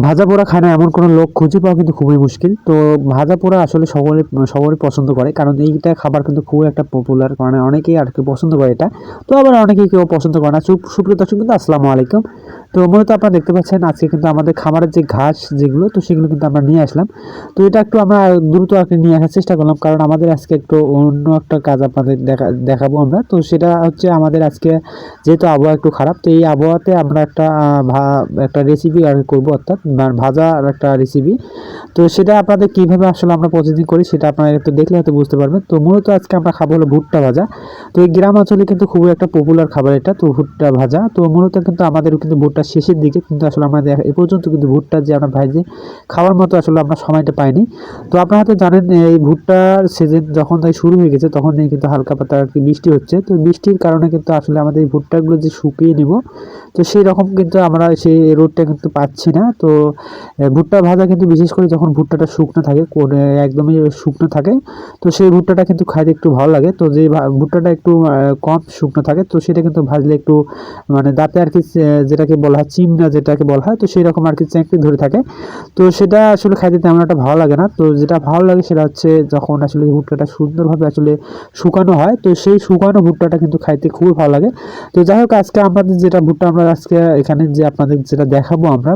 ভাজা পোড়া খায় না এমন কোনো লোক খুঁজে পাওয়া কিন্তু খুবই মুশকিল। তো ভাজা পোড়া আসলে সবারই পছন্দ করে, কারণ এইটা খাবার কিন্তু খুবই একটা পপুলার, মানে অনেকেই আর কি পছন্দ করে এটা। তো আবার অনেকেই কেউ পছন্দ করে না। সুপ্রিয় দর্শক কিন্তু আসসালামু আলাইকুম। তো মূলত আপনারা দেখতে পাচ্ছেন আজকে কিন্তু আমাদের খামারের যে ঘাস যেগুলো, তো সেগুলো কিন্তু আমরা নিয়ে আসলাম। তো এটা একটু আমরা দ্রুত আর কি নিয়ে আসার চেষ্টা করলাম, কারণ আমাদের আজকে একটু অন্য একটা কাজ আপনাদের দেখাবো আমরা। তো সেটা হচ্ছে আমাদের আজকে যেহেতু আবহাওয়া একটু খারাপ, তো এই আবহাওয়াতে আমরা একটা রেসিপি আর করবো, অর্থাৎ ভাজা আর একটা রেসিপি। তো সেটা আপনাদের কীভাবে আসলে আমরা প্রতিদিন করি সেটা আপনারা একটু দেখলে হয়তো বুঝতে পারবেন। তো মূলত আজকে আমরা খাবো হলো ভুট্টা ভাজা। তো এই গ্রাম অঞ্চলে কিন্তু খুবই একটা পপুলার খাবার এটা, তো ভুট্টা ভাজা। তো মূলত কিন্তু আমাদের কিন্তু ভুট্টা শেষের দিকে, কিন্তু আসলে আমাদের এ পর্যন্ত কিন্তু ভুট্টা যে আমরা ভাজে খাওয়ার মতো আসলে আমরা সময়টা পাইনি। তো আপনারা হয়তো জানেন এই ভুট্টার সিজন যখন থেকে শুরু হয়ে গেছে তখন থেকে কিন্তু হালকা পাতলা আর কি বৃষ্টি হচ্ছে। তো বৃষ্টির কারণে কিন্তু আসলে আমাদের এই ভুট্টাগুলো যে শুকিয়ে নিব, তো সেই রকম কিন্তু আমরা সেই রোদটা কিন্তু পাচ্ছি না। তো ভুট্টা ভাজা কিন্তু বিশেষ করে যখন ভুট্টাটা শুকনো থাকে, একদমই শুকনো থাকে, তো সেই ভুট্টাটা কিন্তু খাইতে একটু ভালো লাগে। তো যে ভুট্টাটা একটু কম শুকনো থাকে, তো সেটা কিন্তু ভাজলে একটু মানে দাঁতে আর কি যেটাকে বলা হয় চিমড়া যেটাকে বলা হয়, তো সেই রকম আর কি চেঁকড়ে ধরে থাকে। তো সেটা আসলে খাইতে তেমন একটা ভালো লাগে না। তো যেটা ভালো লাগে সেটা হচ্ছে যখন আসলে ভুট্টাটা সুন্দরভাবে আসলে শুকানো হয়, তো সেই শুকানো ভুট্টাটা কিন্তু খাইতে খুবই ভালো লাগে। তো যাই হোক, আজকে আমাদের যেটা ভুট্টা আমরা আজকে এখানে যে আপনাদের যেটা দেখাবো আমরা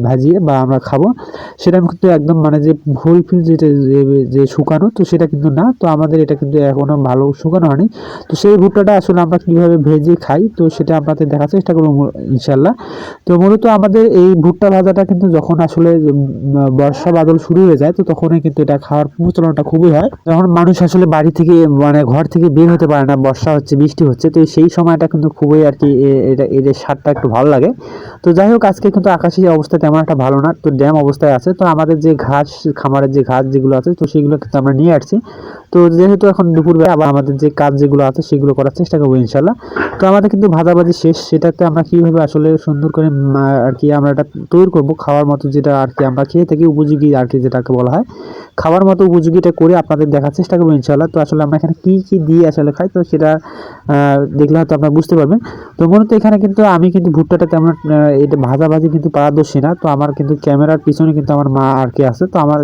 ভাজিয়ে বা আমরা খাবো, সেটা কিন্তু একদম মানে যে ফুলফিল যেটা যে শুকানো, তো সেটা কিন্তু না। তো আমাদের এটা কিন্তু এখনো ভালো শুকানো হয়নি। তো সেই ভুট্টাটা আসলে আমরা কীভাবে ভেজে খাই, তো সেটা আপনাদের দেখার চেষ্টা করবো ইনশাল্লাহ। তো মূলত আমাদের এই ভুট্টা ভাজাটা কিন্তু যখন আসলে বর্ষা বাদল শুরু হয়ে যায়, তো তখনই কিন্তু এটা খাওয়ার প্রচলনটা খুবই হয়। যখন মানুষ আসলে বাড়ি থেকে মানে ঘর থেকে বের হতে পারে না, বর্ষা হচ্ছে বৃষ্টি হচ্ছে, তো সেই সময়টা কিন্তু খুবই আর কি এদের স্বাদটা একটু ভালো লাগে। তো যাই হোক, আজকে কিন্তু আকাশের অবস্থা তেমন একটা ভালো না, তো ড্যাম অবস্থায় আছে। তো আমাদের যে ঘাস খামারের যে ঘাস যেগুলো আছে, তো সেগুলো কিন্তু আমরা নিয়ে আসছি। তো যেহেতু এখন দুপুরবেলা আবার আমাদের যে কাজ যেগুলো আছে সেগুলো করার চেষ্টা করবো ইনশাল্লাহ। তো আমাদের কিন্তু ভাজাভাজি শেষ, সেটাতে আমরা কীভাবে আসলে সুন্দর করে আর কি আমরা এটা তৈরি করবো খাওয়ার মতো, যেটা আর কি আমরা খেয়ে থাকি উপযোগী আর কি যেটাকে বলা হয় খাবার মতো উপযোগীটা করে আপনাদের দেখার চেষ্টা করবো ইনশাল্লাহ। তো আসলে আমরা এখানে কী কী দিয়ে আসলে খাই, তো সেটা দেখলে হয়তো আপনারা বুঝতে পারবেন। তো মূলত এখানে কিন্তু আমি কিন্তু ভুট্টাটা তেমন এটা ভাজাভাজি কিন্তু পারদর্শী না। তো আমার কিন্তু ক্যামেরার পিছনে কিন্তু আমার মা আর কি আছে, তো আমার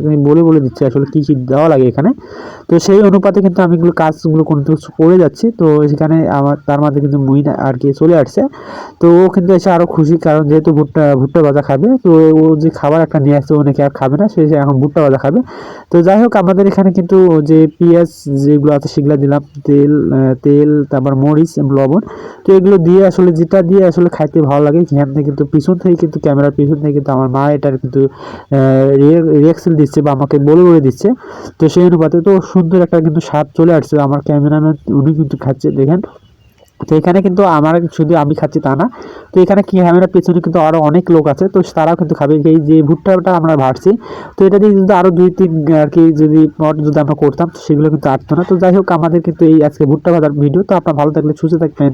বলে দিচ্ছে আসলে কী কী দেওয়া লাগে এখানে। তো সেই অনুপাতে কিন্তু আমি এগুলো কাজগুলো করে যাচ্ছি। তো সেখানে আমার তার মধ্যে কিন্তু মুইন আর কি চলে আসছে। তো ও কিন্তু এসে আরও খুশি, কারণ যেহেতু ভুট্টা ভাজা খাবে, তো ও যে খাবার একটা নিয়ে আসছে অনেকে আর খাবে না, সে এখন ভুট্টা ভাজা খাবে। তো যাই হোক, আমাদের এখানে কিন্তু যে পেঁয়াজ যেগুলো আছে সেগুলো দিলাম, তেল তারপর মরিচ লবণ। তো এগুলো দিয়ে আসলে যেটা দিয়ে আসলে খাইতে ভালো লাগে, এখান থেকে কিন্তু পিছন থেকে কিন্তু ক্যামেরার পিছন থেকে কিন্তু আমার মা এটার কিন্তু রিয়াকশন দিচ্ছে বা আমাকে বলে দিচ্ছে। তো সেই অনুপাতে তো সুন্দর একটা কিন্তু স্বাদ চলে আসছে। আমার ক্যামেরাম্যান উনি কিন্তু খাচ্ছে, দেখেন। তো এখানে কিন্তু আমার শুধু আমি খাচ্ছি তা না, তো এখানে ক্যামেরার পেছনে কিন্তু আরও অনেক লোক আছে, তো তারাও কিন্তু খাবে। এই যে ভুট্টাটা আমরা ভাজছি, তো এটা দিয়ে কিন্তু আরও 2-3 আর কি যদি পট যদি আমরা করতাম, তো সেগুলো কিন্তু আসতো না। তো যাই হোক, আমাদের কিন্তু এই আজকে ভুট্টা ভাজার ভিডিও। তো আপনারা ভালো থাকলে সুস্থ থাকবেন।